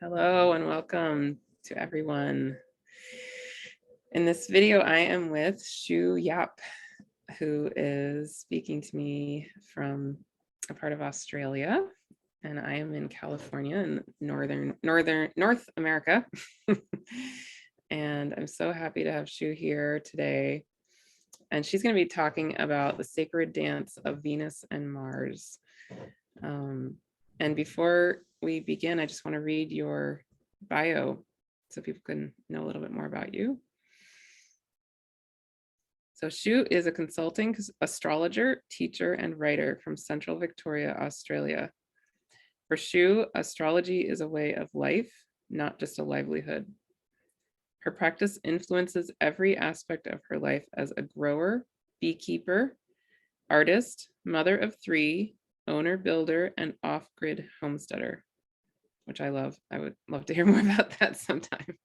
Hello and welcome to everyone. In this video, I am with Shu Yap, who is speaking to me from a part of Australia, and I am in California in North America. And I'm so happy to have Shu here today. And she's going to be talking about the sacred dance of Venus and Mars. And before we begin, I just want to read your bio so people can know a little bit more about you. So Shu is a consulting astrologer, teacher, and writer from Central Victoria, Australia. For Shu, astrology is a way of life, not just a livelihood. Her practice influences every aspect of her life as a grower, beekeeper, artist, mother of three, owner, builder, and off-grid homesteader, which I love. I would love to hear more about that sometime.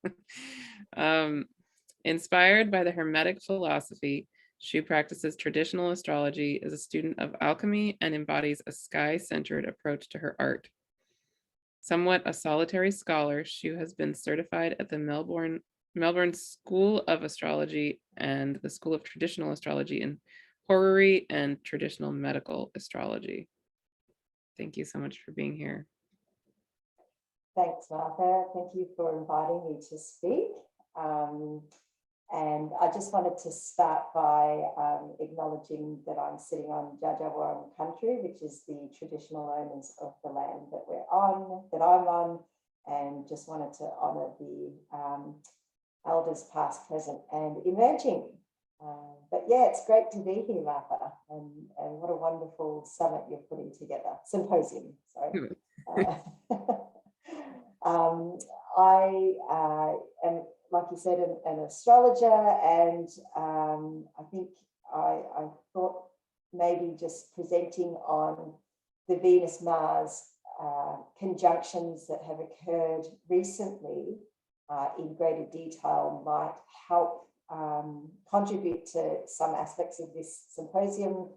Inspired by the Hermetic philosophy, Shu practices traditional astrology, is a student of alchemy, and embodies a sky-centered approach to her art. Somewhat a solitary scholar, Shu has been certified at the Melbourne School of Astrology and the School of Traditional Astrology in Horary and Traditional Medical Astrology. Thank you so much for being here. Thanks, Martha. Thank you for inviting me to speak. And I just wanted to start by acknowledging that I'm sitting on Dja Dja Wurrung Country, which is the traditional owners of the land that I'm on, and just wanted to honour the elders past, present and emerging. But yeah, it's great to be here, Martha, and what a wonderful summit you're putting together, symposium, sorry. I am, like you said, an astrologer, and I think I thought maybe just presenting on the Venus-Mars conjunctions that have occurred recently in greater detail might help contribute to some aspects of this symposium,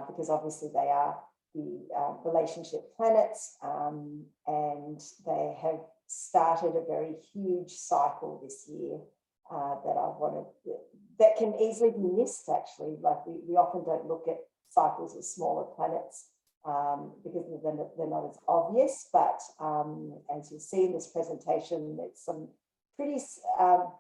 because obviously they are the relationship planets, and they have started a very huge cycle this year that can easily be missed, actually. Like we often don't look at cycles of smaller planets because they're not as obvious, but as you'll see in this presentation, it's some pretty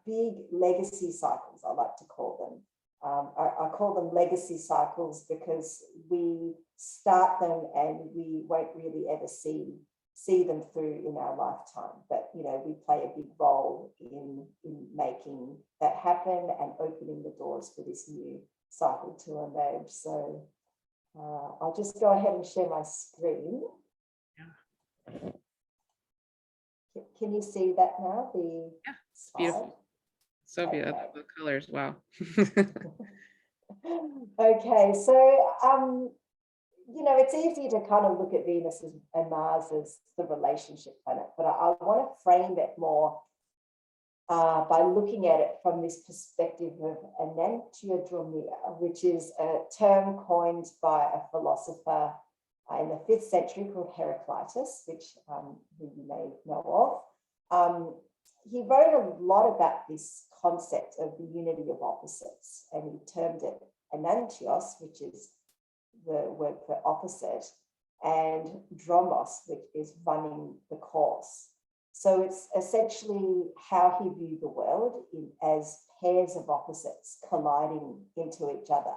big legacy cycles, I like to call them. I call them legacy cycles because we start them and we won't really ever see them through in our lifetime. But, you know, we play a big role in making that happen and opening the doors for this new cycle to emerge. So I'll just go ahead and share my screen. Yeah. Can you see that now? Yeah, it's beautiful. So beautiful. Okay. The colors, wow. Okay, so you know, it's easy to kind of look at Venus and Mars as the relationship planet, but I want to frame it more by looking at it from this perspective of enantiodromia, which is a term coined by a philosopher in the 5th century called Heraclitus, which who you may know of. He wrote a lot about this concept of the unity of opposites, and he termed it enantios, which is the word for opposite, and dromos, which is running the course. So it's essentially how he viewed the world as pairs of opposites colliding into each other.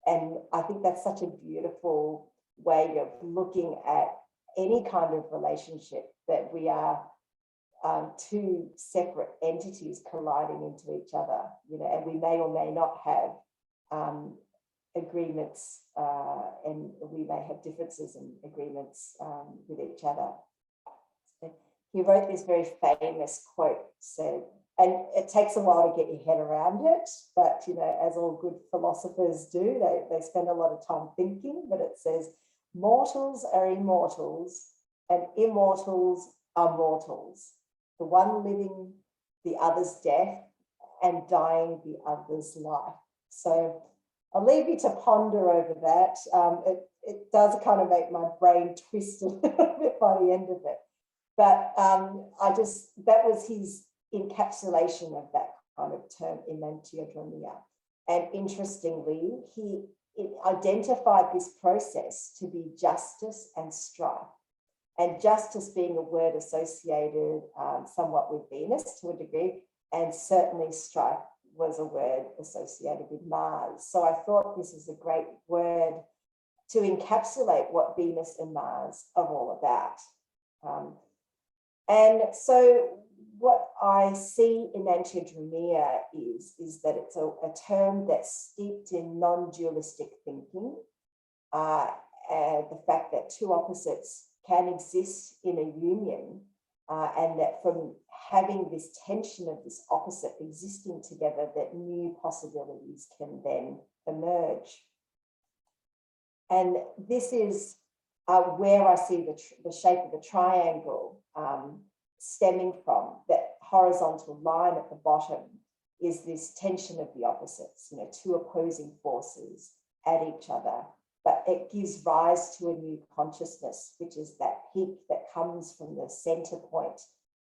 And I think that's such a beautiful way of looking at any kind of relationship, that we are two separate entities colliding into each other, you know, and we may or may not have agreements, and we may have differences in agreements with each other. He wrote this very famous quote, said, and it takes a while to get your head around it, but, you know, as all good philosophers do, they spend a lot of time thinking, but it says, mortals are immortals and immortals are mortals. The one living the other's death, and dying the other's life. So I'll leave you to ponder over that. It does kind of make my brain twist a little bit by the end of it. But that was his encapsulation of that kind of term, enantiodromia. And interestingly, he identified this process to be justice and strife. And justice being a word associated somewhat with Venus to a degree, and certainly strife was a word associated with Mars. So I thought this is a great word to encapsulate what Venus and Mars are all about. And so what I see in enantiodromia is that it's a term that's steeped in non-dualistic thinking, and the fact that two opposites can exist in a union, and that from having this tension of this opposite existing together, that new possibilities can then emerge. And this is where I see the shape of the triangle stemming from. That horizontal line at the bottom is this tension of the opposites, you know, two opposing forces at each other. But it gives rise to a new consciousness, which is that peak that comes from the center point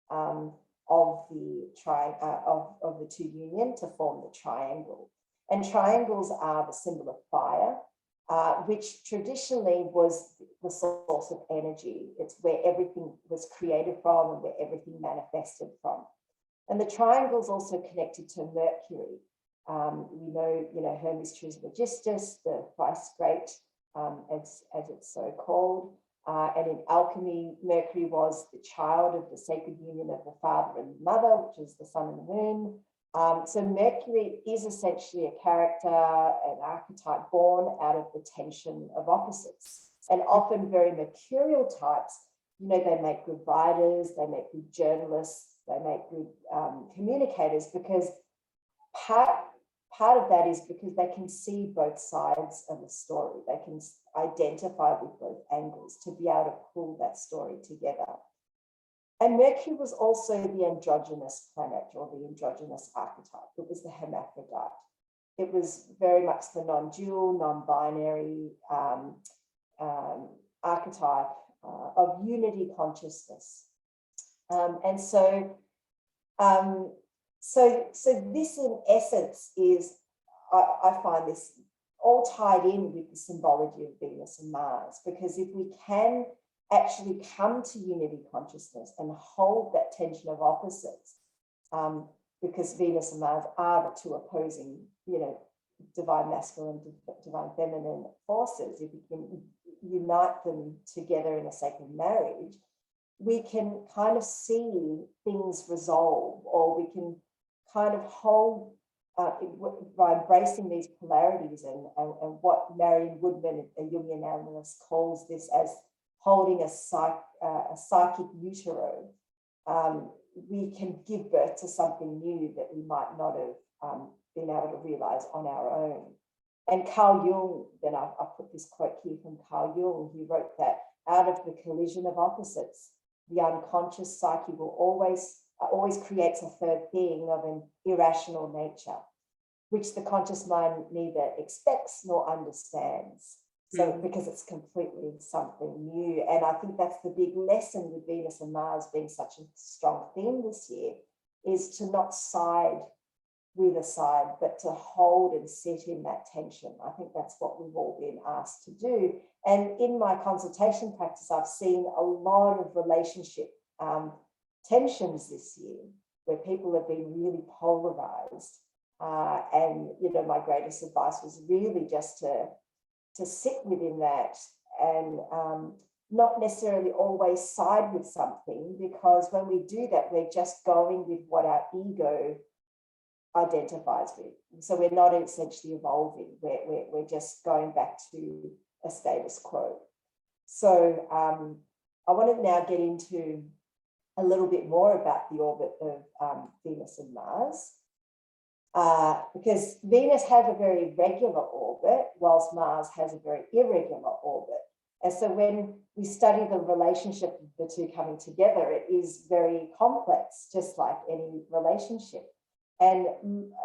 of the two union to form the triangle. And triangles are the symbol of fire, which traditionally was the source of energy. It's where everything was created from and where everything manifested from. And the triangle is also connected to Mercury. We know, Hermes Trismegistus, the thrice great, as it's so called. And in alchemy, Mercury was the child of the sacred union of the father and mother, which is the sun and the moon. So Mercury is essentially a character, an archetype born out of the tension of opposites. And often very mercurial types, you know, they make good writers, they make good journalists, they make good communicators, because part of that is because they can see both sides of the story. They can identify with both angles to be able to pull that story together. And Mercury was also the androgynous planet, or the androgynous archetype. It was the hermaphrodite. It was very much the non-dual, non-binary archetype of unity consciousness. And so this in essence is, I find this all tied in with the symbology of Venus and Mars, because if we can actually come to unity consciousness and hold that tension of opposites, because Venus and Mars are the two opposing, you know, divine masculine, divine feminine forces. If we can unite them together in a sacred marriage, we can kind of see things resolve, or we can kind of hold by embracing these polarities and what Marion Woodman, a Jungian analyst, calls this as holding a psychic utero. We can give birth to something new that we might not have been able to realize on our own. And Carl Jung, then I put this quote here from Carl Jung, he wrote that out of the collision of opposites, the unconscious psyche will always creates a third being of an irrational nature, which the conscious mind neither expects nor understands. So because it's completely something new. And I think that's the big lesson with Venus and Mars being such a strong theme this year, is to not side with a side, but to hold and sit in that tension. I think that's what we've all been asked to do. And in my consultation practice, I've seen a lot of relationship tensions this year, where people have been really polarized. And, you know, my greatest advice was really just to sit within that and not necessarily always side with something, because when we do that, we're just going with what our ego identifies with. So we're not essentially evolving, we're just going back to a status quo. So I want to now get into a little bit more about the orbit of Venus and Mars. Because Venus has a very regular orbit, whilst Mars has a very irregular orbit. And so when we study the relationship of the two coming together, it is very complex, just like any relationship. And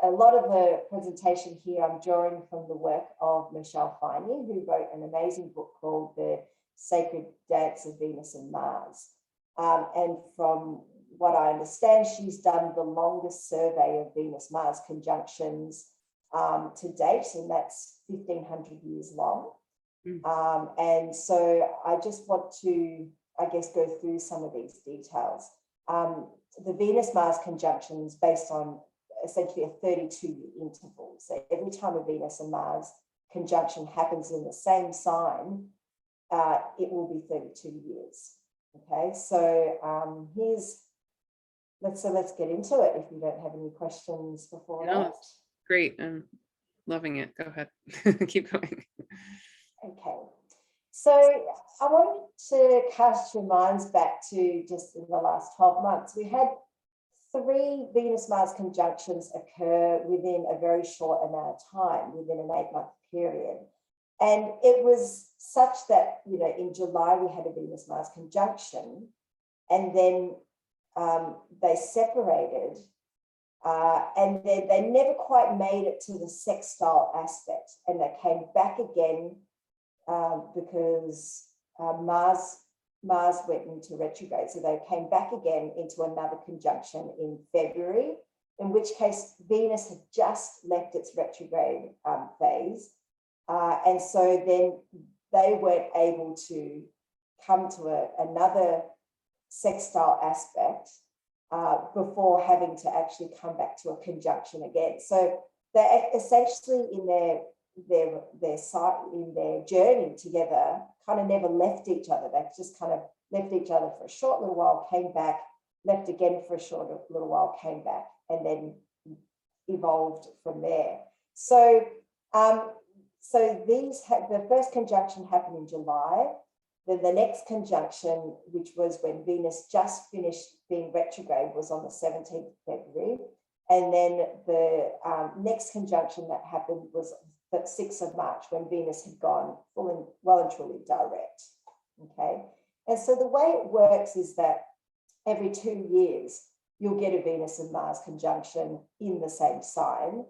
a lot of the presentation here, I'm drawing from the work of Michelle Finey, who wrote an amazing book called The Sacred Dance of Venus and Mars. And from what I understand, she's done the longest survey of Venus-Mars conjunctions to date, and that's 1,500 years long. And so I just want to, I guess, go through some of these details. The Venus-Mars conjunction is based on essentially a 32-year interval. So every time a Venus and Mars conjunction happens in the same sign, it will be 32 years. Okay, so let's get into it if you don't have any questions before that. Great, I'm loving it. Go ahead. Keep going. Okay, so I wanted to cast your minds back to just in the last 12 months. We had 3 Venus-Mars conjunctions occur within a very short amount of time, within an 8-month period. And it was such that, you know, in July we had a Venus-Mars conjunction, and then they separated, and then they never quite made it to the sextile aspect, and they came back again because Mars went into retrograde. So they came back again into another conjunction in February, in which case Venus had just left its retrograde phase. And so then they weren't able to come to another sextile aspect before having to actually come back to a conjunction again. So they're essentially in their journey together kind of never left each other. They just kind of left each other for a short little while, came back, left again for a short little while, came back, and then evolved from there. So the first conjunction happened in July. Then the next conjunction, which was when Venus just finished being retrograde, was on the 17th of February. And then the next conjunction that happened was the 6th of March, when Venus had gone well and truly direct. Okay. And so the way it works is that every 2 years, you'll get a Venus and Mars conjunction in the same sign,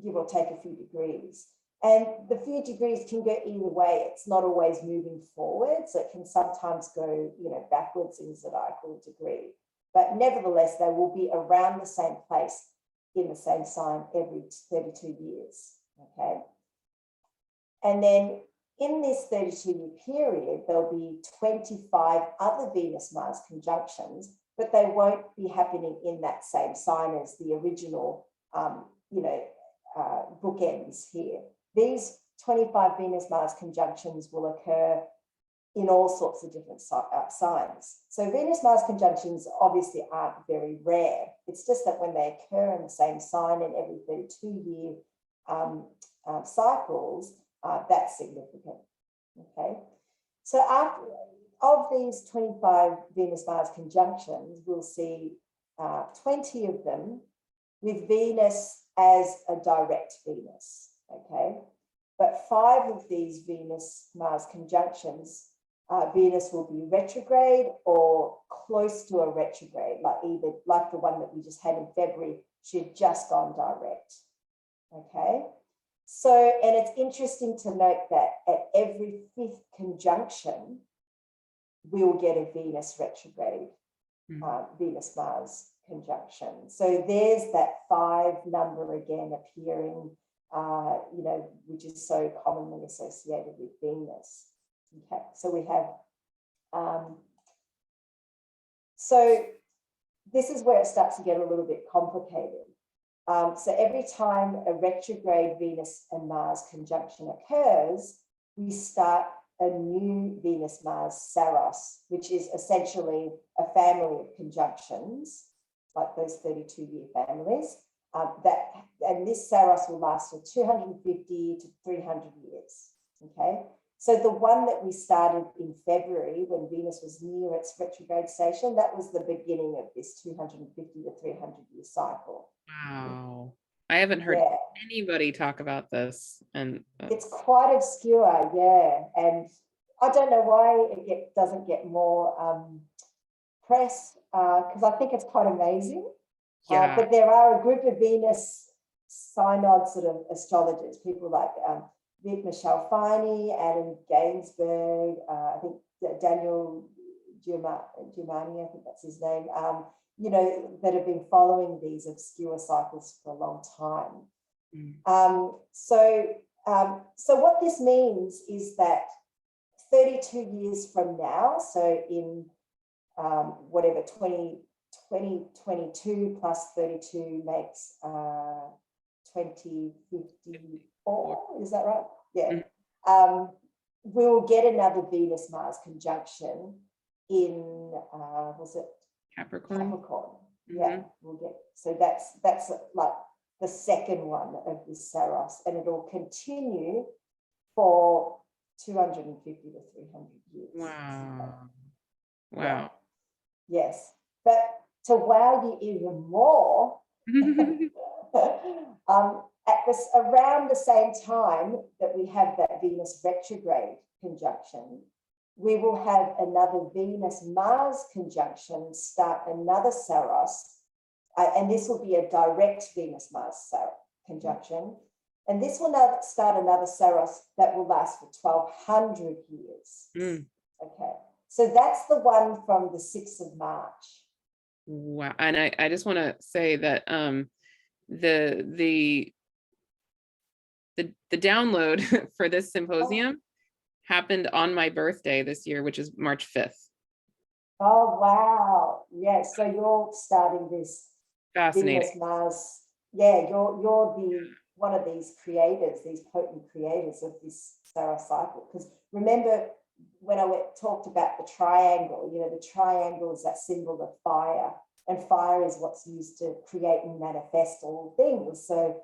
give or take a few degrees. And the few degrees can go either way. It's not always moving forward. So it can sometimes go, you know, backwards in zodiacal degree. But nevertheless, they will be around the same place in the same sign every 32 years. Okay. And then in this 32-year period, there'll be 25 other Venus-Mars conjunctions, but they won't be happening in that same sign as the original, bookends here. These 25 Venus-Mars conjunctions will occur in all sorts of different signs. So Venus-Mars conjunctions obviously aren't very rare. It's just that when they occur in the same sign in every 32-year cycles, that's significant. Okay. So of these 25 Venus-Mars conjunctions, we'll see 20 of them with Venus as a direct Venus. Okay. But 5 of these Venus-Mars conjunctions, Venus will be retrograde or close to a retrograde, like the one that we just had in February. She had just gone direct. Okay. So, and it's interesting to note that at every 5th conjunction, we'll get a Venus retrograde, Venus-Mars conjunction. So there's that 5 number again appearing, which is so commonly associated with Venus. Okay, so we have, so this is where it starts to get a little bit complicated. So every time a retrograde Venus and Mars conjunction occurs, we start a new Venus-Mars Saros, which is essentially a family of conjunctions, like those 32-year families. And this Saros will last for 250 to 300 years. Okay. So the one that we started in February, when Venus was near its retrograde station, that was the beginning of this 250 to 300 year cycle. Wow. I haven't heard anybody talk about this. And it's quite obscure, yeah. And I don't know why it doesn't get more press, because I think it's quite amazing. Yeah. But there are a group of Venus synod sort of astrologers, people like Michelle Finey, Adam Gainsberg, I think Daniel Giovanni, I think that's his name, you know, that have been following these obscure cycles for a long time. So what this means is that 32 years from now, so in whatever 2022 plus 32 makes 2054, is that right? Yeah. We'll get another Venus-Mars conjunction in, was it? Capricorn. Yeah, we'll get, so that's like the second one of this Saros, and it'll continue for 250 to 300 years. Wow. Yeah. Yes, but to wow you even more, around the same time that we have that Venus retrograde conjunction, we will have another Venus-Mars conjunction start another Saros, and this will be a direct Venus-Mars conjunction, and this will now start another Saros that will last for 1200 years. Okay, so that's the one from the 6th of March. Wow. And I just want to say that the download for this symposium happened on my birthday this year, which is March 5th. Oh, wow. Yeah, so you're starting this Fascinating. Venus-Mars. Yeah, you're the one of these creators, these potent creators of this Saros cycle. Because remember when I talked about the triangle, you know, the triangle is that symbol of fire, and fire is what's used to create and manifest all things. So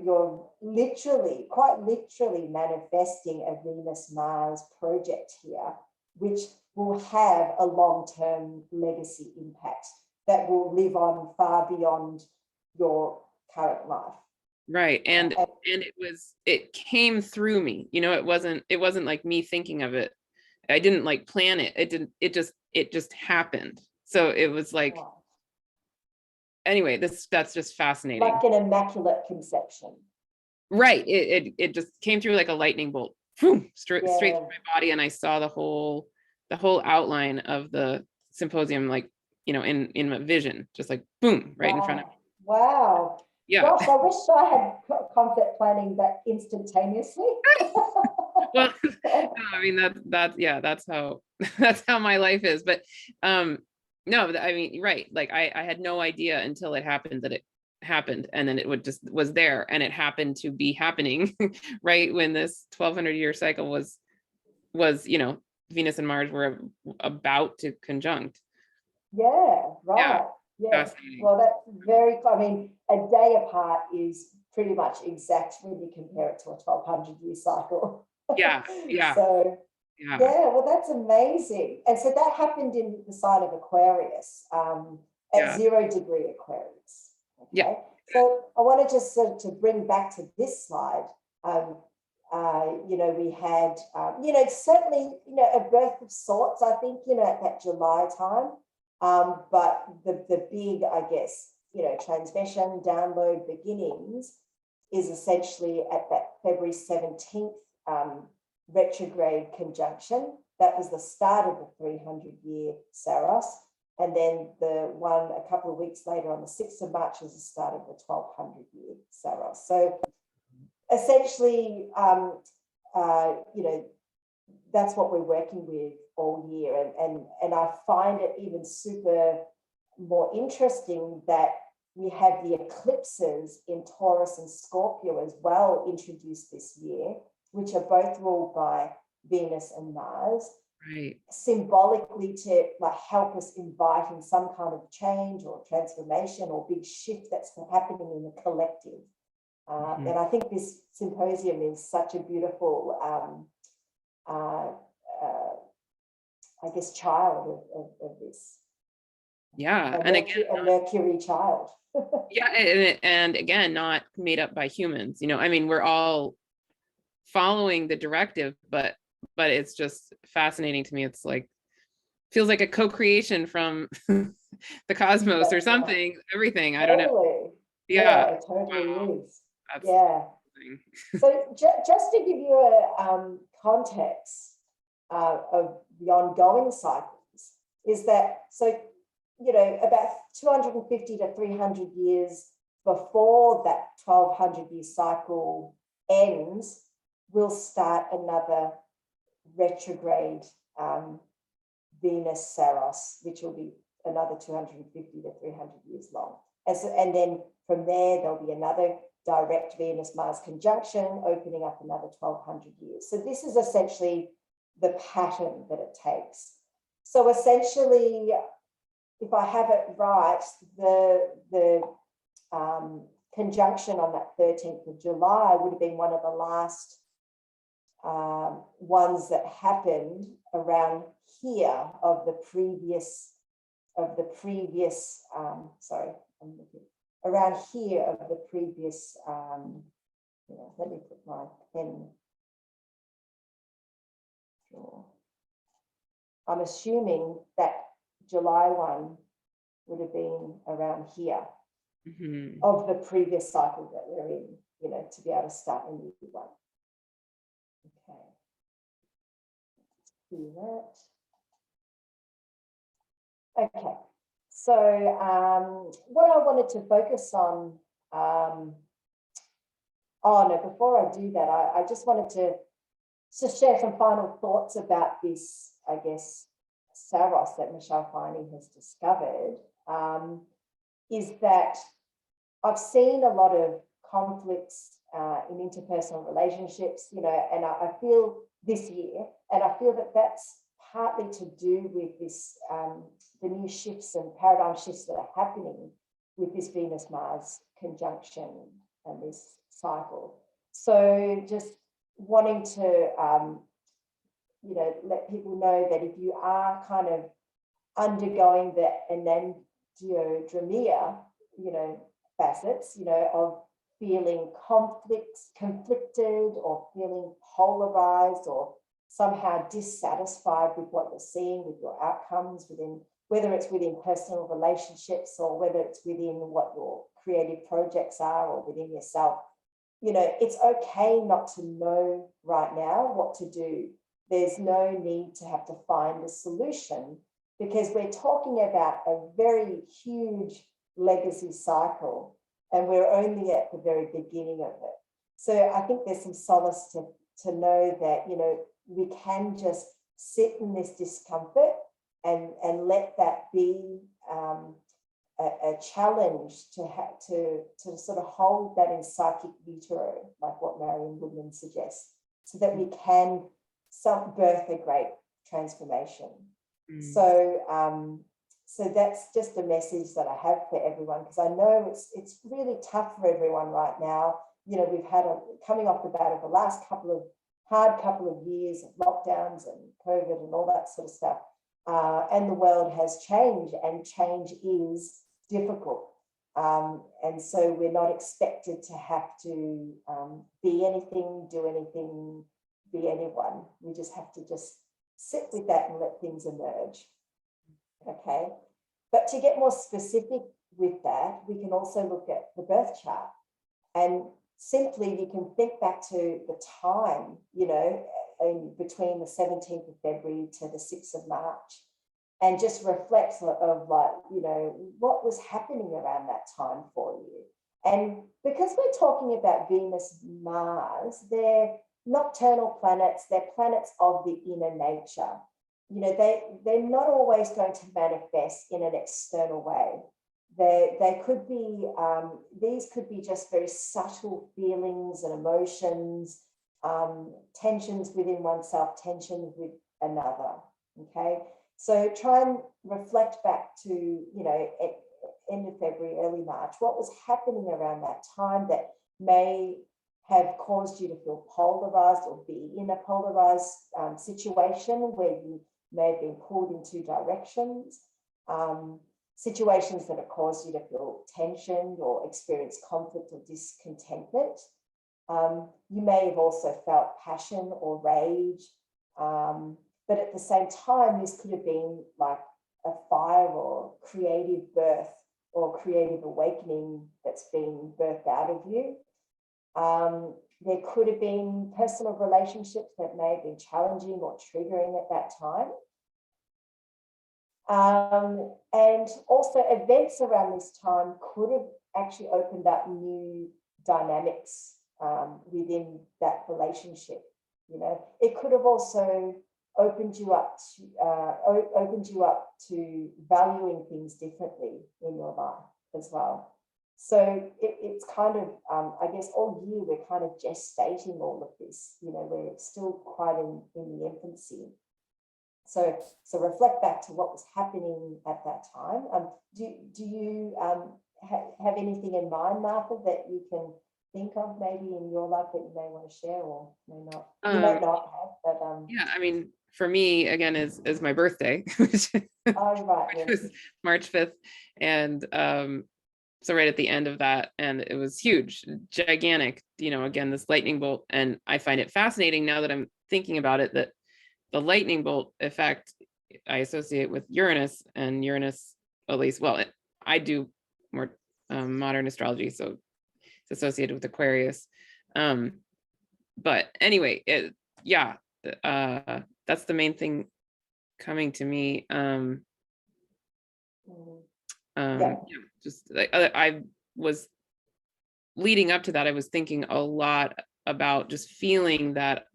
you're literally, quite literally manifesting a Venus-Mars project here, which will have a long-term legacy impact that will live on far beyond your current life. Right. And it came through me, you know, it wasn't like me thinking of it. I didn't like plan it. It just happened. So it was like, anyway, that's just fascinating. Like an immaculate conception. Right. It just came through like a lightning bolt, boom, straight through my body. And I saw the whole outline of the symposium, like, you know, in a vision, just like boom, right in front of me. Wow. Yeah. Gosh, I wish I had concept planning that instantaneously. Well, no, I mean, that's how my life is. But no, I mean, right. Like I had no idea until it happened that it happened, and then it was there, and it happened to be happening right when this 1200-year cycle was, you know, Venus and Mars were about to conjunct. Yeah, right. Yeah. Well, that's very, I mean, a day apart is pretty much exact when you compare it to a 1200-year cycle. Yeah. So yeah, well, that's amazing. And so that happened in the sign of Aquarius, at 0 degree Aquarius. Okay? Yeah. So I want to just sort of to bring back to this slide. You know, we had, you know, certainly, you know, a birth of sorts, I think, you know, at that July time. But the big, I guess, you know, transmission, download, beginnings is essentially at that February 17th retrograde conjunction. That was the start of the 300-year Saros. And then the one a couple of weeks later on the 6th of March was the start of the 1200-year Saros. So essentially, you know, that's what we're working with all year. And I find it even super more interesting that we have the eclipses in Taurus and Scorpio as well introduced this year, which are both ruled by Venus and Mars. Right. Symbolically to like help us invite in some kind of change or transformation or big shift that's happening in the collective. And I think this symposium is such a beautiful, I guess, child of this. Yeah, and again, a Mercury child. Yeah, and again, not made up by humans. You know, I mean, we're all following the directive, but it's just fascinating to me. It's like, feels like a co-creation from the cosmos or something, everything. I don't know. Yeah, it totally is. That's so just to give you a context of the ongoing cycles, is that, so, about 250 to 300 years before that 1200-year cycle ends, we'll start another retrograde Venus Saros, which will be another 250 to 300 years long. And then from there, there'll be another direct Venus-Mars conjunction, opening up another 1200 years. So this is essentially the pattern that it takes. So essentially, if I have it right, the conjunction on that 13th of July would have been one of the last ones that happened around here of the previous, sorry, I'm looking around here of the previous, let me put my pen. Sure. I'm assuming that July one would have been around here of the previous cycle that we're in, to be able to start a new one. Okay. Do that. Okay. So what I wanted to focus on, before I do that, I just wanted to share some final thoughts about this, I guess, Saros that Michelle Finey has discovered, is that I've seen a lot of conflicts in interpersonal relationships, and I feel this year, and I feel that that's partly to do with this, the new shifts and paradigm shifts that are happening with this Venus-Mars conjunction and this cycle. So just wanting to, let people know that if you are kind of undergoing the enantiodromia, facets, of feeling conflicted or feeling polarized or somehow dissatisfied with what you're seeing, with your outcomes within, whether it's within personal relationships or whether it's within what your creative projects are or within yourself, it's okay not to know right now what to do. There's no need to have to find a solution because we're talking about a very huge legacy cycle and we're only at the very beginning of it. So I think there's some solace to know that, we can just sit in this discomfort and let that be a challenge to sort of hold that in psychic utero, like what Marion Woodman suggests, so that we can birth a great transformation. So that's just a message that I have for everyone, because I know it's really tough for everyone right now. We've had coming off the bat of the last hard couple of years of lockdowns and COVID and all that sort of stuff. And the world has changed, and change is difficult. And so we're not expected to have to be anything, do anything, be anyone. We just have to just sit with that and let things emerge. Okay. But to get more specific with that, we can also look at the birth chart. And simply, we can think back to the time, in between the 17th of February to the 6th of March, and just reflect of what was happening around that time for you. And because we're talking about Venus, Mars, they're nocturnal planets, they're planets of the inner nature. They're not always going to manifest in an external way. They could be, these could be just very subtle feelings and emotions, tensions within oneself, tensions with another, okay? So try and reflect back to, end of February, early March, what was happening around that time that may have caused you to feel polarized or be in a polarized situation where you may have been pulled in two directions. Situations that have caused you to feel tension or experience conflict or discontentment. You may have also felt passion or rage, but at the same time, this could have been like a fire or creative birth or creative awakening that's been birthed out of you. There could have been personal relationships that may have been challenging or triggering at that time. And also events around this time could have actually opened up new dynamics within that relationship. You know, it could have also opened you up to valuing things differently in your life as well. So it's kind of, I guess all year we're kind of gestating all of this, you know, we're still quite in the infancy. So reflect back to what was happening at that time. Do you have anything in mind, Martha, that you can think of maybe in your life that you may want to share or may not? You might not have, but yeah, I mean, for me, again, is my birthday, which oh right, yes. was March 5th. And so right at the end of that, and it was huge, gigantic, you know, again, this lightning bolt. And I find it fascinating now that I'm thinking about it, that the lightning bolt effect I associate with Uranus, and Uranus, at least, well, I do more modern astrology, so it's associated with Aquarius. But anyway, yeah, that's the main thing coming to me. Yeah. Just like I was leading up to that, I was thinking a lot about just feeling that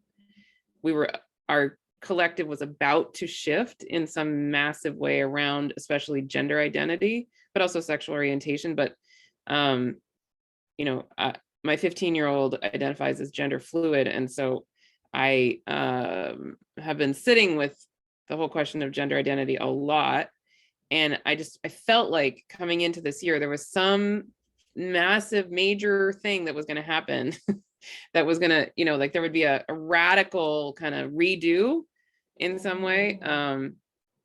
our collective was about to shift in some massive way around, especially gender identity, but also sexual orientation. But you know, my 15-year-old identifies as gender fluid, and so I have been sitting with the whole question of gender identity a lot. And I felt like coming into this year, there was some massive major thing that was going to happen that was going to, you know, like there would be a radical kind of redo in some way.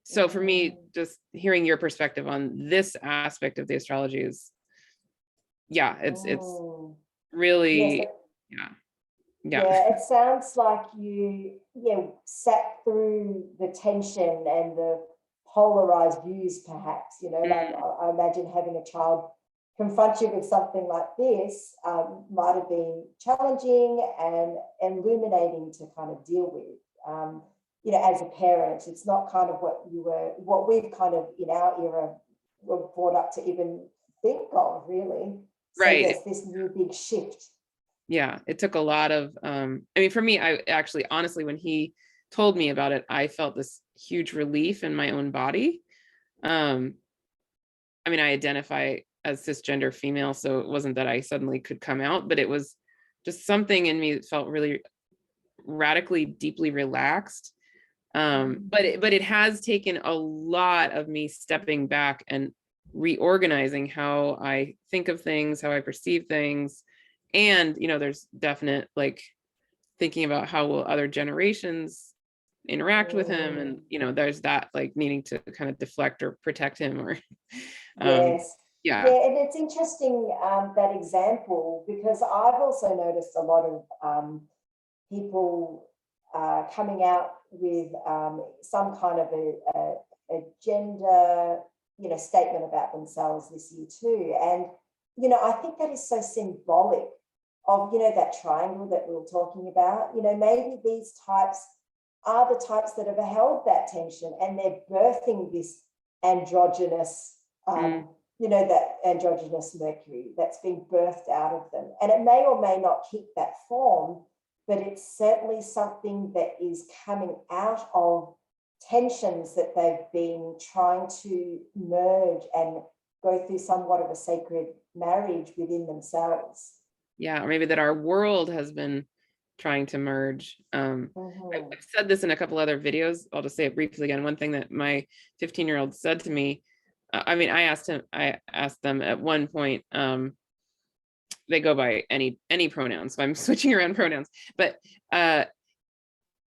So for me, just hearing your perspective on this aspect of the astrology is, yeah, it's really, Yes, yeah. it sounds like you sat through the tension and the polarized views, perhaps, you know, like I imagine having a child confront you with something like this might have been challenging and illuminating to kind of deal with. You know, as a parent, it's not kind of what we've kind of in our era were brought up to even think of, really. So Right. yes, this new big shift. Yeah, it took a lot of, I mean, for me, I actually, honestly, when he told me about it, I felt this huge relief in my own body. I mean, I identify as cisgender female, so it wasn't that I suddenly could come out, but it was just something in me that felt really radically, deeply relaxed. But it has taken a lot of me stepping back and reorganizing how I think of things, how I perceive things. And, you know, there's definite like thinking about how will other generations interact with him. And, you know, there's that like needing to kind of deflect or protect him or, Yes. yeah. Yeah, and it's interesting that example, because I've also noticed a lot of people coming out with some kind of a gender, you know, statement about themselves this year too. And, you know, I think that is so symbolic of, you know, that triangle that we were talking about. You know, maybe these types are the types that have held that tension and they're birthing this androgynous, you know, that androgynous Mercury that's been birthed out of them. And it may or may not keep that form, but it's certainly something that is coming out of tensions that they've been trying to merge and go through somewhat of a sacred marriage within themselves. Yeah, or maybe that our world has been trying to merge. I've said this in a couple other videos. I'll just say it briefly again. One thing that my 15-year-old said to me, I mean, I asked them at one point, they go by any pronouns, so I'm switching around pronouns, but I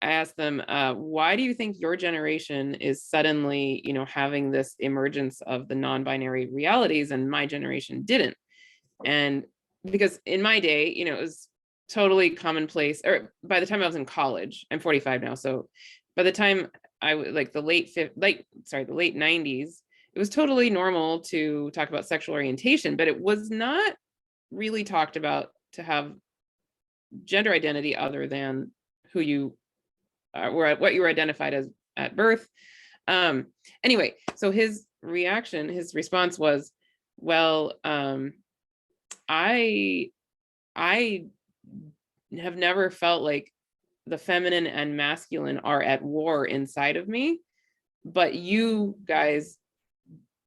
asked them, why do you think your generation is suddenly, you know, having this emergence of the non-binary realities and my generation didn't? And because in my day, you know, it was totally commonplace, or by the time I was in college, I'm 45 now. So by the time I like the late 90s, it was totally normal to talk about sexual orientation, but it was not really talked about to have gender identity other than who you were, what you were identified as at birth. Anyway, so his response was, well, I have never felt like the feminine and masculine are at war inside of me, but you guys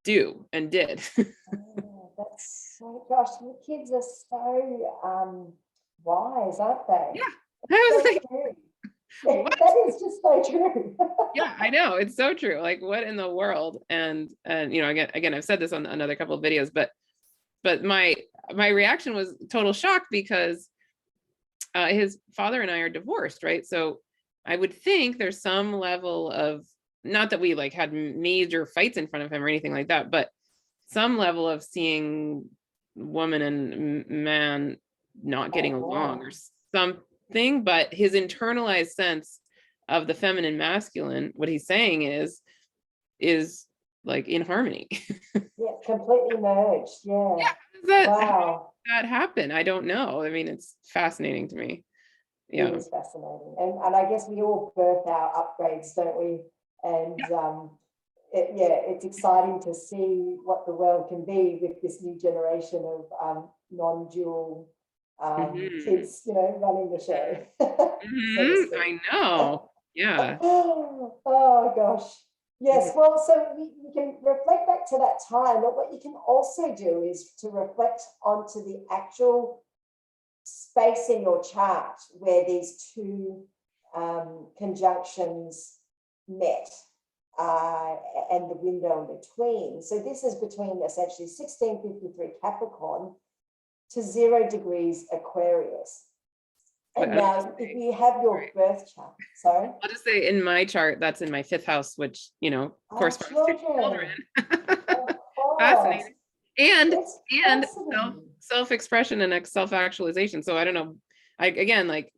do and did. Oh, that's so, gosh, the kids are so wise, aren't they? Yeah. I was So like, true. what? That is just so true. Yeah, I know, it's so true. Like, what in the world? And you know, again, I've said this on another couple of videos, but my reaction was total shock, because his father and I are divorced, right? So I would think there's some level of, not that we like had major fights in front of him or anything like that, but some level of seeing woman and man not getting along or something. But his internalized sense of the feminine masculine, what he's saying is like in harmony. Yeah, completely merged. Yeah. that Wow. that happened? I don't know. I mean, it's fascinating to me. Yeah. It is fascinating. And I guess we all birth our upgrades, don't we? And it's exciting to see what the world can be with this new generation of non-dual kids, running the show. I know. Yeah. Oh gosh. Yes, well, so you can reflect back to that time, but what you can also do is to reflect onto the actual space in your chart where these two conjunctions met, and the window in between. So this is between essentially 1653 Capricorn to 0 degrees Aquarius. And now, if you have your birth chart, sorry? I'll just say, in my chart, that's in my 5th house, which, corresponds to children. Fascinating. And self-expression and self-actualization. So I don't know, again, like,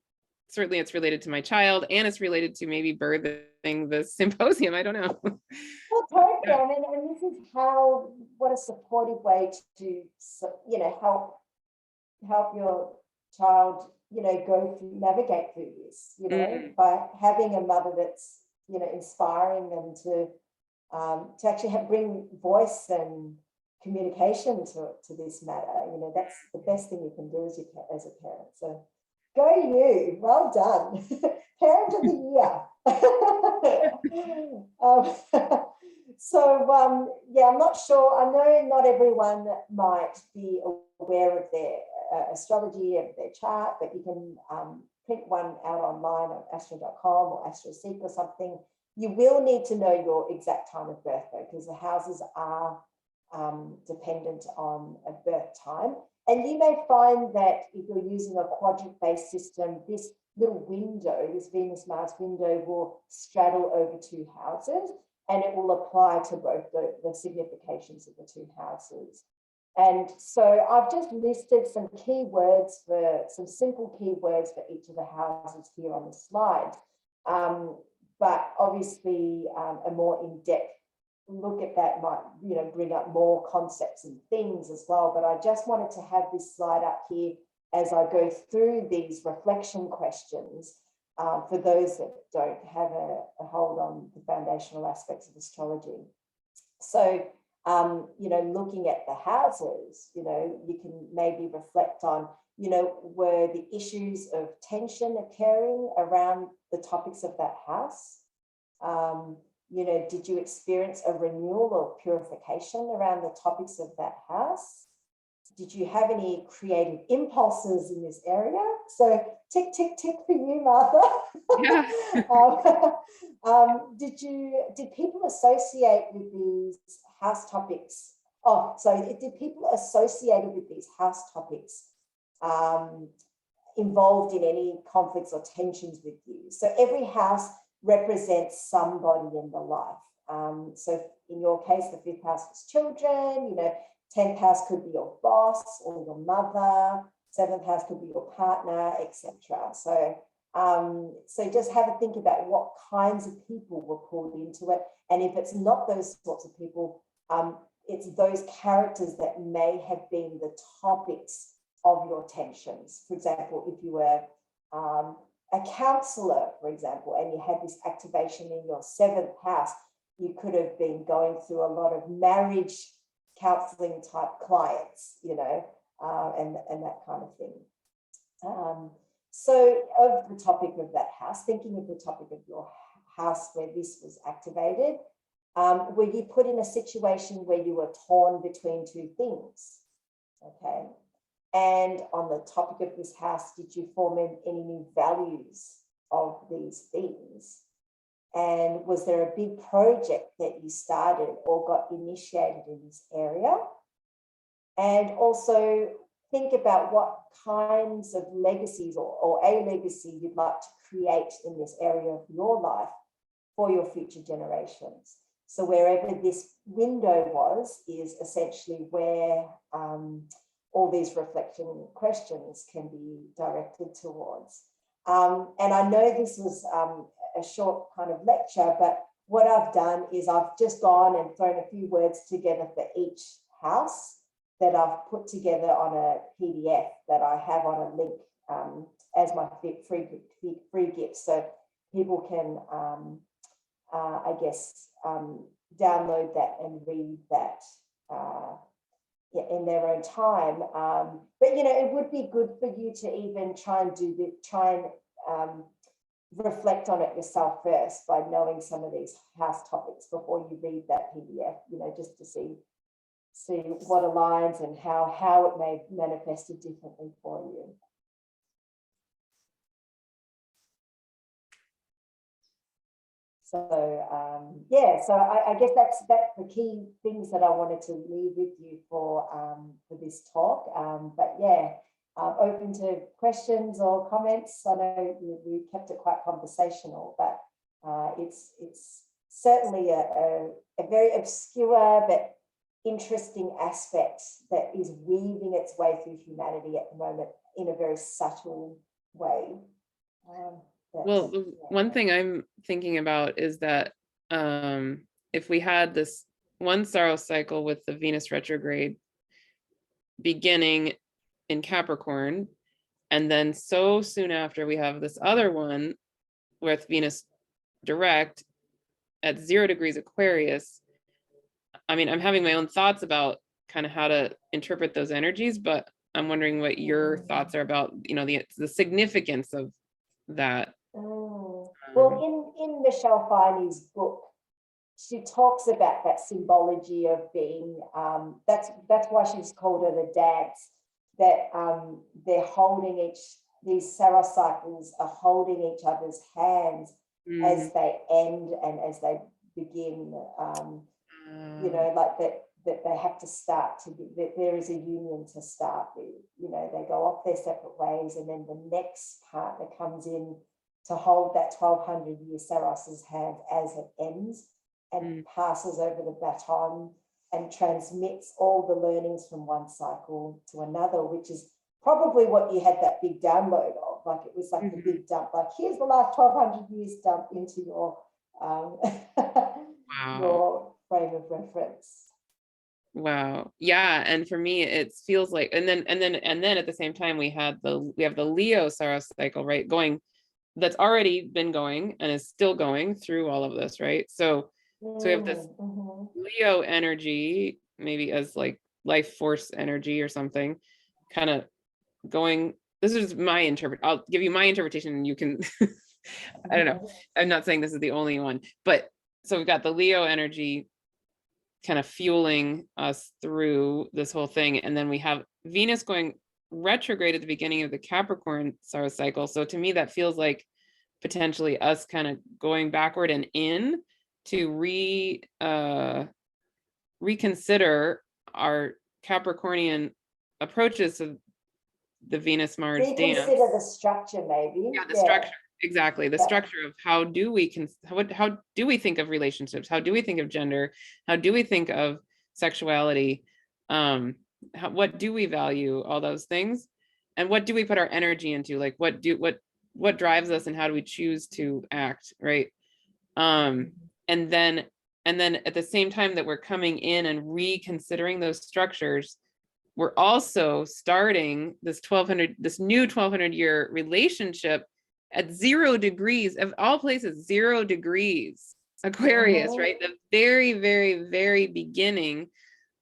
certainly it's related to my child, and it's related to maybe birthing the symposium. I don't know. Well, totally. I mean, and this is what a supportive way to, help your child, navigate through this, by having a mother that's, inspiring them to actually bring voice and communication to this matter. That's the best thing you can do as a parent. So go you, well done. Parent of the year. I'm not sure. I know not everyone might be aware of their astrology and their chart, but you can print one out online on astro.com or AstroSeek or something. You will need to know your exact time of birth, though, because the houses are dependent on a birth time. And you may find that if you're using a quadrant-based system, this little window, this Venus-Mars window, will straddle over 2 houses, and it will apply to both the significations of the 2 houses. And so I've just listed some keywords some simple keywords for each of the houses here on the slide. But obviously a more in-depth look at that might, bring up more concepts and things as well. But I just wanted to have this slide up here as I go through these reflection questions for those that don't have a hold on the foundational aspects of astrology. So, looking at the houses, you can maybe reflect on, were the issues of tension occurring around the topics of that house? Did you experience a renewal or purification around the topics of that house? Did you have any creative impulses in this area? So tick, tick, tick for you, Martha. Yeah. Did people associate with these house topics? Did people associated with these house topics involved in any conflicts or tensions with you? So every house represents somebody in the life. So in your case, the 5th house was children, 10th house could be your boss or your mother, 7th house could be your partner, etc. So just have a think about what kinds of people were pulled into it. And if it's not those sorts of people, it's those characters that may have been the topics of your tensions. For example, if you were a counselor, for example, and you had this activation in your 7th house, you could have been going through a lot of marriage counseling type clients, you know, and that kind of thing. So of the topic of that house, thinking of the topic of your house where this was activated, were you put in a situation where you were torn between two things? Okay. And on the topic of this house, did you form any new values of these things? And was there a big project that you started or got initiated in this area? And also think about what kinds of legacies or a legacy you'd like to create in this area of your life for your future generations. So wherever this window was is essentially where all these reflection questions can be directed towards. And I know this was a short kind of lecture, but what I've done is I've just gone and thrown a few words together for each house that I've put together on a PDF that I have on a link as my free gift. So people can, I guess, download that and read that in their own time. But, you know, it would be good for you to even try and reflect on it yourself first by knowing some of these house topics before you read that PDF, you know, just to see what aligns and how it may manifest it differently for you. So yeah, so I guess that's the key things that I wanted to leave with you for this talk. But yeah, open to questions or comments. I know we kept it quite conversational, but it's certainly a very obscure but interesting aspect that is weaving its way through humanity at the moment in a very subtle way. Well, one thing I'm thinking about is that if we had this one Saros cycle with the Venus retrograde beginning in Capricorn, and then so soon after we have this other one with Venus direct at 0 degrees Aquarius. I mean, I'm having my own thoughts about kind of how to interpret those energies, but I'm wondering what your thoughts are about, you know, the significance of that. Well, in Michelle Finey's book, she talks about that symbology of being, that's why she's called it a dance, that they're holding these Saros cycles are holding each other's hands as they end and as they begin, you know, like that they have to start to be, that there is a union to start with, you know, they go off their separate ways and then the next partner comes in to hold that 1200-year Saros's hand as it ends and passes over the baton and transmits all the learnings from one cycle to another, which is probably what you had that big download of. Like it was like the big dump, like here's the last 1200 years dump into your your frame of reference. Wow. Yeah. And for me, it feels like, and then at the same time, we have the Leo Saros cycle, right? That's already been going and is still going through all of this, right? So we have this Leo energy, maybe as like life force energy or something, kind of going. This is my I'll give you my interpretation and you can, I don't know. I'm not saying this is the only one, but so we've got the Leo energy kind of fueling us through this whole thing. And then we have Venus going retrograde at the beginning of the Capricorn Saros cycle. So to me, that feels like potentially us kind of going backward and in to reconsider our Capricornian approaches to the Venus-Mars dance. Reconsider the structure, maybe. Yeah, the structure. Exactly. The structure of how do we think of relationships? How do we think of gender? How do we think of sexuality? What do we value? All those things. And what do we put our energy into? Like what drives us and how do we choose to act, right? And then at the same time that we're coming in and reconsidering those structures, we're also starting this new 1200-year relationship at 0 degrees of all places, 0 degrees Aquarius, right? The very, very, very beginning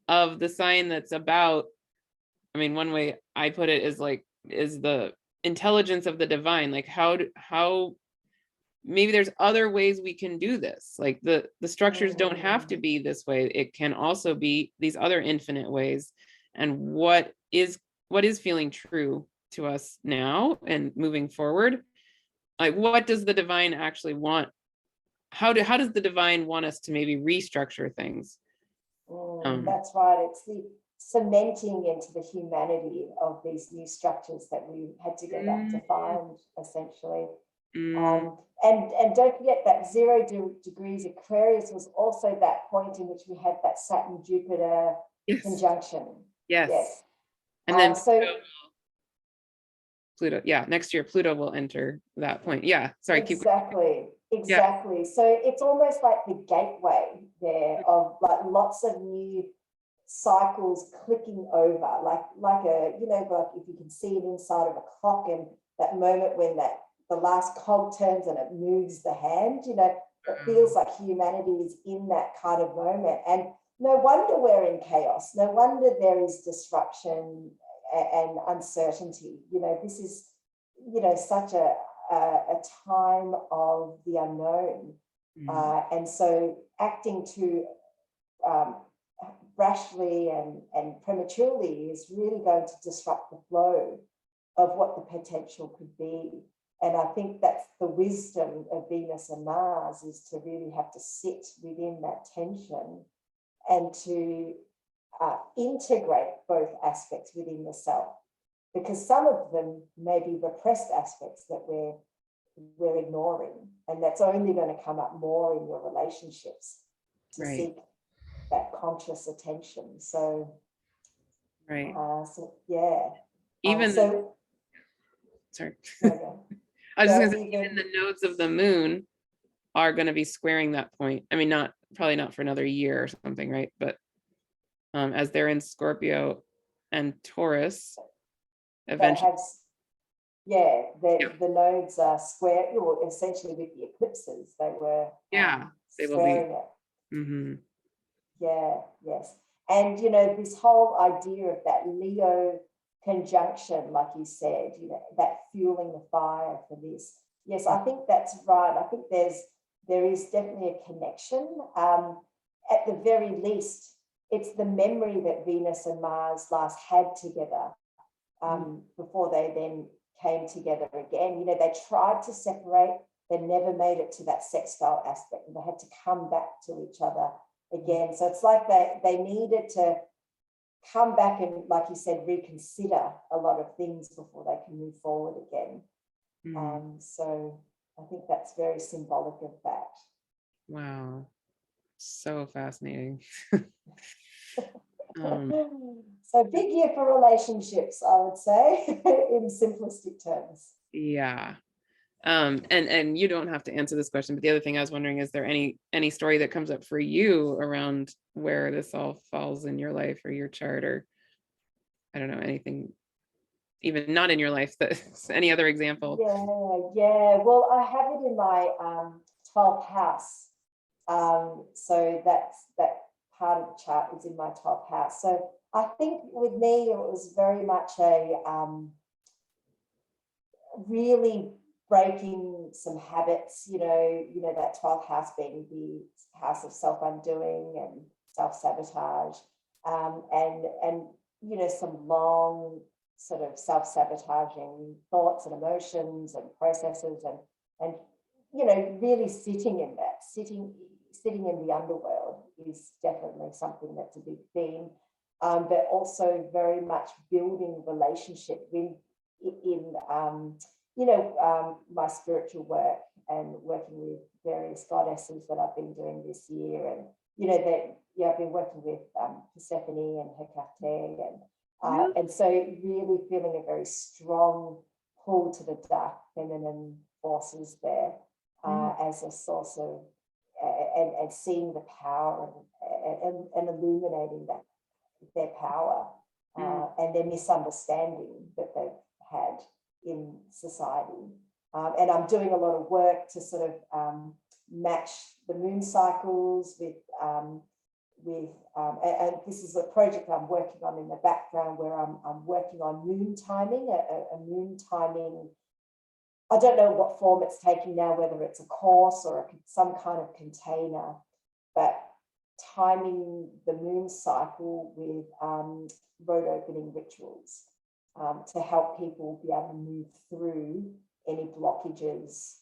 of the sign that's about, I mean, one way I put it is like, is the intelligence of the divine. Like how maybe there's other ways we can do this. Like the structures don't have to be this way. It can also be these other infinite ways. And what is feeling true to us now and moving forward? Like, what does the divine actually want? How does the divine want us to maybe restructure things? That's right. It's the cementing into the humanity of these new structures that we had to go back to find, essentially. And don't forget that 0 degrees Aquarius was also that point in which we had that Saturn Jupiter conjunction. Yes. And then so Pluto, yeah, next year Pluto will enter that point. Yeah, sorry. Exactly. Yeah. So it's almost like the gateway there of like lots of new cycles clicking over, like a, you know, like if you can see it inside of a clock, and that moment when the last cog turns and it moves the hand, you know, it feels like humanity is in that kind of moment. And no wonder we're in chaos. No wonder there is disruption and uncertainty. You know, this is, you know, such a time of the unknown. And so acting too rashly and prematurely is really going to disrupt the flow of what the potential could be. And I think that's the wisdom of Venus and Mars, is to really have to sit within that tension and to integrate both aspects within the self, because some of them may be repressed aspects that we're ignoring, and that's only going to come up more in your relationships to seek that conscious attention. So so yeah, even sorry. I was just going to say, even the nodes of the moon are going to be squaring that point. I mean, probably not for another year or something, right? But as they're in Scorpio and Taurus, eventually. The nodes are square, or essentially with the eclipses, they were they will squaring it. Yes. And, you know, this whole idea of that Leo conjunction, like you said, you know, that fueling the fire for this. Yes, I think that's right. I think there is definitely a connection. At the very least, it's the memory that Venus and Mars last had together before they then came together again. You know, they tried to separate, they never made it to that sextile aspect, and they had to come back to each other again. So it's like they needed to come back and, like you said, reconsider a lot of things before they can move forward again. So I think that's very symbolic of that. Wow, so fascinating. So big year for relationships, I would say, in simplistic terms. Yeah. And you don't have to answer this question, but the other thing I was wondering, is there any story that comes up for you around where this all falls in your life or your chart, or I don't know, anything even not in your life, that's any other example? Yeah. Well, I have it in my 12th house. So that part of the chart is in my 12th house. So I think with me, it was very much a really breaking some habits, you know, that 12th house being the house of self-undoing and self-sabotage, and you know, some long sort of self-sabotaging thoughts and emotions and processes, and you know, really sitting in that, sitting in the underworld is definitely something that's a big theme, but also very much building relationship in you know, my spiritual work and working with various goddesses that I've been doing this year. And, you know, I've been working with Persephone and Hecate, and so really feeling a very strong pull to the dark feminine forces there as a source of, and seeing the power and illuminating that, their power and their misunderstanding that they've had in society. And I'm doing a lot of work to sort of match the moon cycles with and this is a project I'm working on in the background where I'm working on moon timing, a moon timing. I don't know what form it's taking now, whether it's a course or some kind of container, but timing the moon cycle with road opening rituals to help people be able to move through any blockages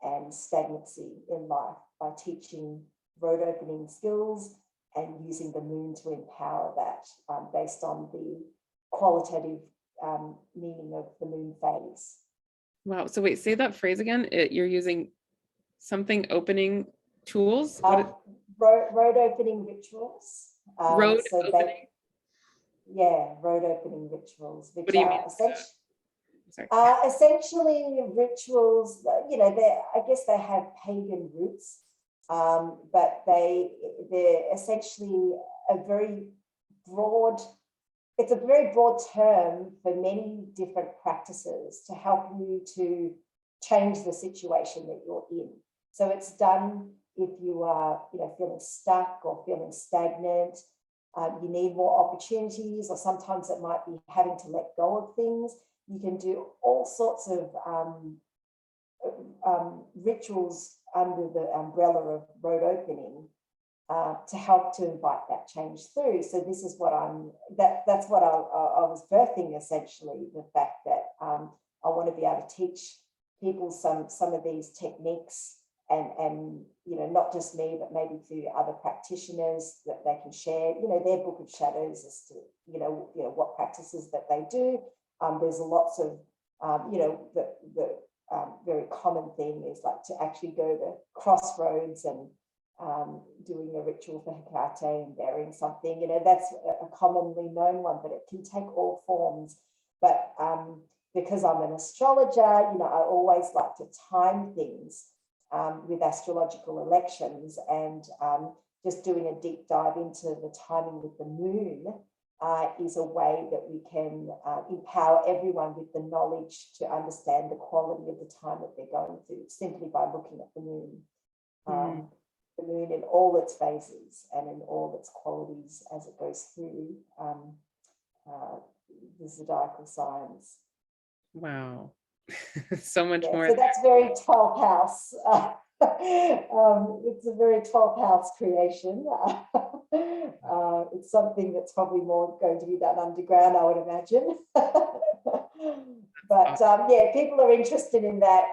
and stagnancy in life by teaching road opening skills and using the moon to empower that based on the qualitative meaning of the moon phase. Wow. So wait, say that phrase again. You're using something opening tools? Road opening rituals. Road opening? Road opening rituals, which What do you are mean? essentially rituals, you know, I guess they have pagan roots, but they're essentially a very broad, it's a very broad term for many different practices to help you to change the situation that you're in. So it's done if you are, you know, feeling stuck or feeling stagnant, you need more opportunities, or sometimes it might be having to let go of things. You can do all sorts of rituals under the umbrella of road opening to help to invite that change through. So this is what that's what I was birthing, essentially, the fact that I want to be able to teach people some of these techniques and you know, not just me, but maybe through other practitioners that they can share, you know, their book of shadows as to, you know, what practices that they do. There's lots of, you know, the very common thing is like to actually go to crossroads and doing a ritual for Hecate and burying something, you know, that's a commonly known one, but it can take all forms. But because I'm an astrologer, you know, I always like to time things with astrological elections, and just doing a deep dive into the timing with the moon is a way that we can empower everyone with the knowledge to understand the quality of the time that they're going through simply by looking at the moon. The moon in all its phases and in all its qualities as it goes through the zodiacal signs. Wow. So much more. So that's very 12th house. It's a very 12th house creation. It's something that's probably more going to be done underground, I would imagine. But yeah, people are interested in that.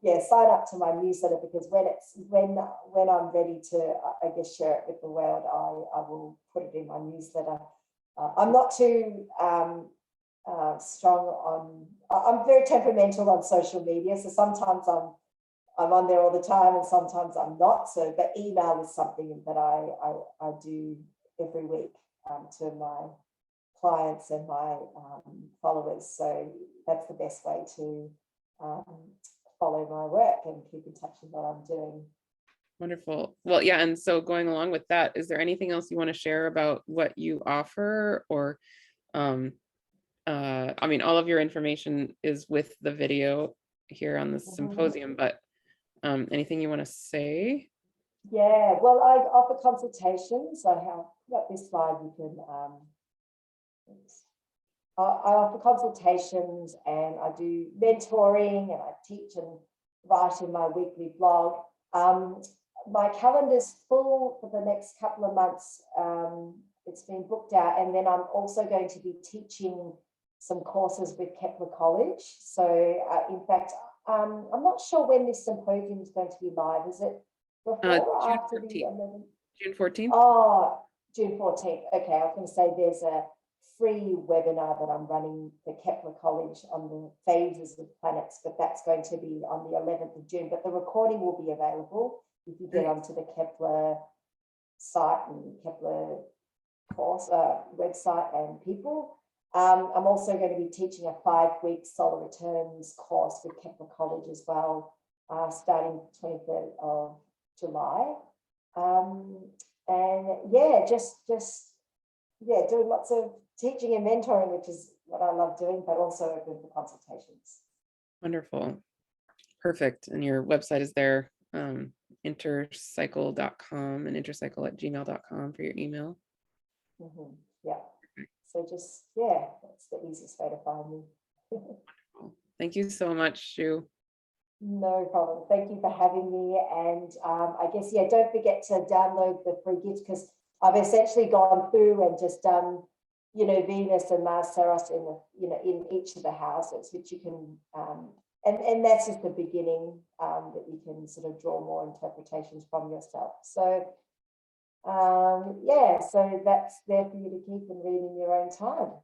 Yeah, sign up to my newsletter, because when I'm ready to, I guess, share it with the world, I will put it in my newsletter. I'm not too strong on. I'm very temperamental on social media, so sometimes I'm on there all the time, and sometimes I'm not. So, but email is something that I do every week to my clients and my followers. So that's the best way to follow my work and keep in touch with what I'm doing. Wonderful. Well, yeah. And so going along with that, is there anything else you want to share about what you offer? Or, I mean, all of your information is with the video here on the symposium, but anything you want to say? Yeah, well, I offer consultations. I have got this slide. You can, I offer consultations, and I do mentoring, and I teach and write in my weekly blog. My calendar's full for the next couple of months. It's been booked out, and then I'm also going to be teaching some courses with Kepler College. So in fact, I'm not sure when this symposium is going to be live. Is it before or after the 11th? June 14th. Oh, June 14th. Okay, I was going to say there's a free webinar that I'm running for Kepler College on the phases of planets, but that's going to be on the 11th of June. But the recording will be available if you get onto the Kepler site and Kepler course website and people. I'm also going to be teaching a 5-week solar returns course with Kepler College as well, starting 23rd of July. And yeah, just doing lots of teaching and mentoring, which is what I love doing, but also open for consultations. Wonderful. Perfect. And your website is there intercycle.com and intercycle@gmail.com for your email. Yeah. So just, yeah, that's the easiest way to find me. Thank you so much, Shu. No problem. Thank you for having me. And I guess, yeah, don't forget to download the free gifts, because I've essentially gone through and just done, you know, Venus and Mars Saros in the, you know, in each of the houses, which you can, and that's just the beginning, that you can sort of draw more interpretations from yourself. So, yeah, so that's there for you to keep and read in your own time.